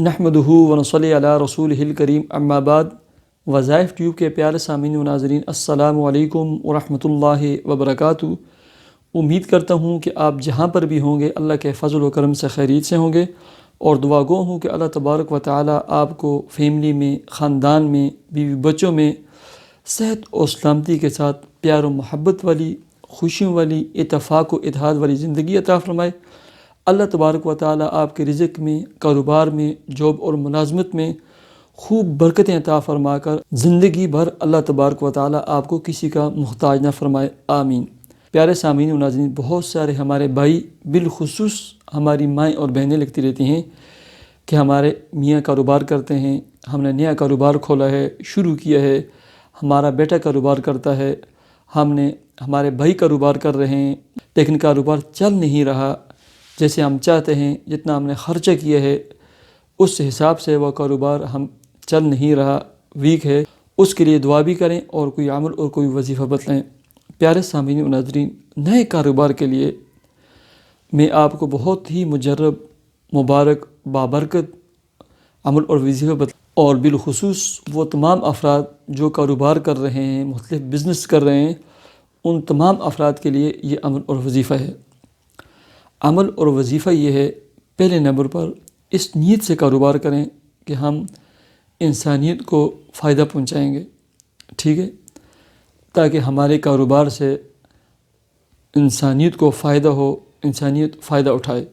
نحمدہ ونصلی علی رسولہ الکریم اما بعد۔ وظائف ٹیوب کے پیارے سامعین و ناظرین، السلام علیکم ورحمۃ اللہ وبرکاتہ۔ امید کرتا ہوں کہ آپ جہاں پر بھی ہوں گے اللہ کے فضل و کرم سے خیریت سے ہوں گے، اور دعا گو ہوں کہ اللہ تبارک و تعالی آپ کو فیملی میں، خاندان میں، بیوی بچوں میں صحت اور سلامتی کے ساتھ پیار و محبت والی، خوشیوں والی، اتفاق و اتحاد والی زندگی عطا فرمائے۔ اللہ تبارک و تعالی آپ کے رزق میں، کاروبار میں، جاب اور ملازمت میں خوب برکتیں عطا فرما کر زندگی بھر اللہ تبارک و تعالی آپ کو کسی کا محتاج نہ فرمائے، آمین۔ پیارے سامعین و ناظرین، بہت سارے ہمارے بھائی، بالخصوص ہماری مائیں اور بہنیں لکھتی رہتی ہیں کہ ہمارے میاں کاروبار کرتے ہیں، ہم نے نیا کاروبار کھولا ہے، شروع کیا ہے، ہمارا بیٹا کاروبار کرتا ہے، ہمارے بھائی کاروبار کر رہے ہیں، لیکن کاروبار چل نہیں رہا جیسے ہم چاہتے ہیں، جتنا ہم نے خرچہ کیا ہے اس حساب سے وہ کاروبار ہم چل نہیں رہا، ویک ہے۔ اس کے لیے دعا بھی کریں اور کوئی عمل اور کوئی وظیفہ بتلائیں۔ پیارے سامعین و ناظرین، نئے کاروبار کے لیے میں آپ کو بہت ہی مجرب، مبارک، بابرکت عمل اور وظیفہ اور بالخصوص وہ تمام افراد جو کاروبار کر رہے ہیں، مختلف بزنس کر رہے ہیں، ان تمام افراد کے لیے یہ عمل اور وظیفہ ہے۔ عمل اور وظیفہ یہ ہے، پہلے نمبر پر اس نیت سے کاروبار کریں کہ ہم انسانیت کو فائدہ پہنچائیں گے، ٹھیک ہے، تاکہ ہمارے کاروبار سے انسانیت کو فائدہ ہو، انسانیت فائدہ اٹھائے۔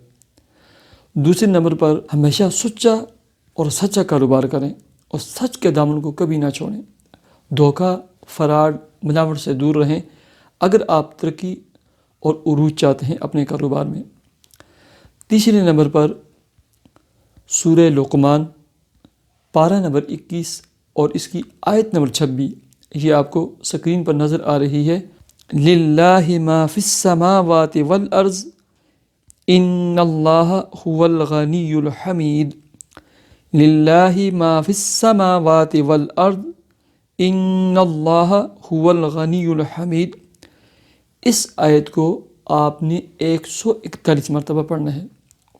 دوسرے نمبر پر ہمیشہ سچا اور سچا کاروبار کریں اور سچ کے دامن کو کبھی نہ چھوڑیں۔ دھوکہ، فراڈ، ملاوٹ سے دور رہیں اگر آپ ترقی اور عروج چاہتے ہیں اپنے کاروبار میں۔ تیسرے نمبر پر سورہ لقمان، پارہ نمبر 21 اور اس کی آیت نمبر 26، یہ آپ کو سکرین پر نظر آ رہی ہے۔ للہ ما فی السماوات والارض ان اللہ هو الغنی الحمید۔ للہ ما فی السماوات والارض ان اللہ هو الغنی الحمید۔ اس آیت کو آپ نے 141 مرتبہ پڑھنا ہے۔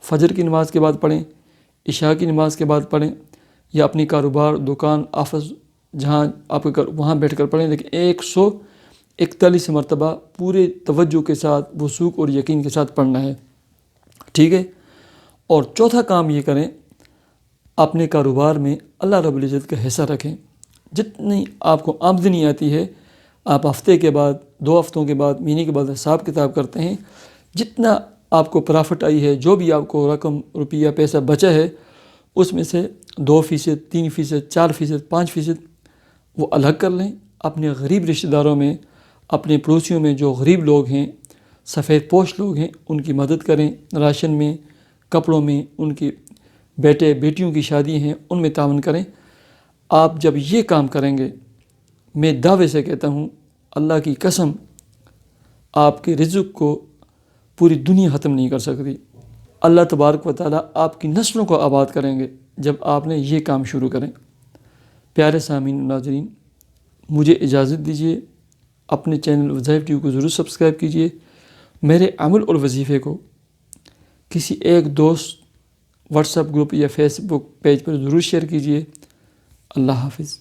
فجر کی نماز کے بعد پڑھیں، عشاء کی نماز کے بعد پڑھیں، یا اپنی کاروبار، دکان، آفس جہاں آپ کا وہاں بیٹھ کر پڑھیں، لیکن 141 مرتبہ پورے توجہ کے ساتھ، وثوق اور یقین کے ساتھ پڑھنا ہے، ٹھیک ہے۔ اور چوتھا کام یہ کریں، اپنے کاروبار میں اللہ رب العزت کا حصہ رکھیں۔ جتنی آپ کو آمدنی آتی ہے، آپ ہفتے کے بعد، 2 ہفتوں کے بعد، مہینے کے بعد حساب کتاب کرتے ہیں، جتنا آپ کو پرافٹ آئی ہے، جو بھی آپ کو رقم، روپیہ، پیسہ بچا ہے، اس میں سے 2%، 3%، 4%، 5% وہ الگ کر لیں۔ اپنے غریب رشتہ داروں میں، اپنے پڑوسیوں میں جو غریب لوگ ہیں، سفید پوش لوگ ہیں، ان کی مدد کریں، راشن میں، کپڑوں میں، ان کی بیٹے بیٹیوں کی شادی ہیں، ان میں تعاون کریں۔ آپ جب یہ کام کریں گے، میں دعوے سے کہتا ہوں، اللہ کی قسم، آپ کے رزق کو پوری دنیا ختم نہیں کر سکتی۔ اللہ تبارک و تعالیٰ آپ کی نسلوں کو آباد کریں گے جب آپ نے یہ کام شروع کریں۔ پیارے سامعین و ناظرین، مجھے اجازت دیجیے، اپنے چینل وظائف ٹیوب کو ضرور سبسکرائب کیجیے۔ میرے عمل اور وظیفے کو کسی ایک دوست، واٹس ایپ گروپ یا فیس بک پیج پر ضرور شیئر کیجیے۔ اللہ حافظ۔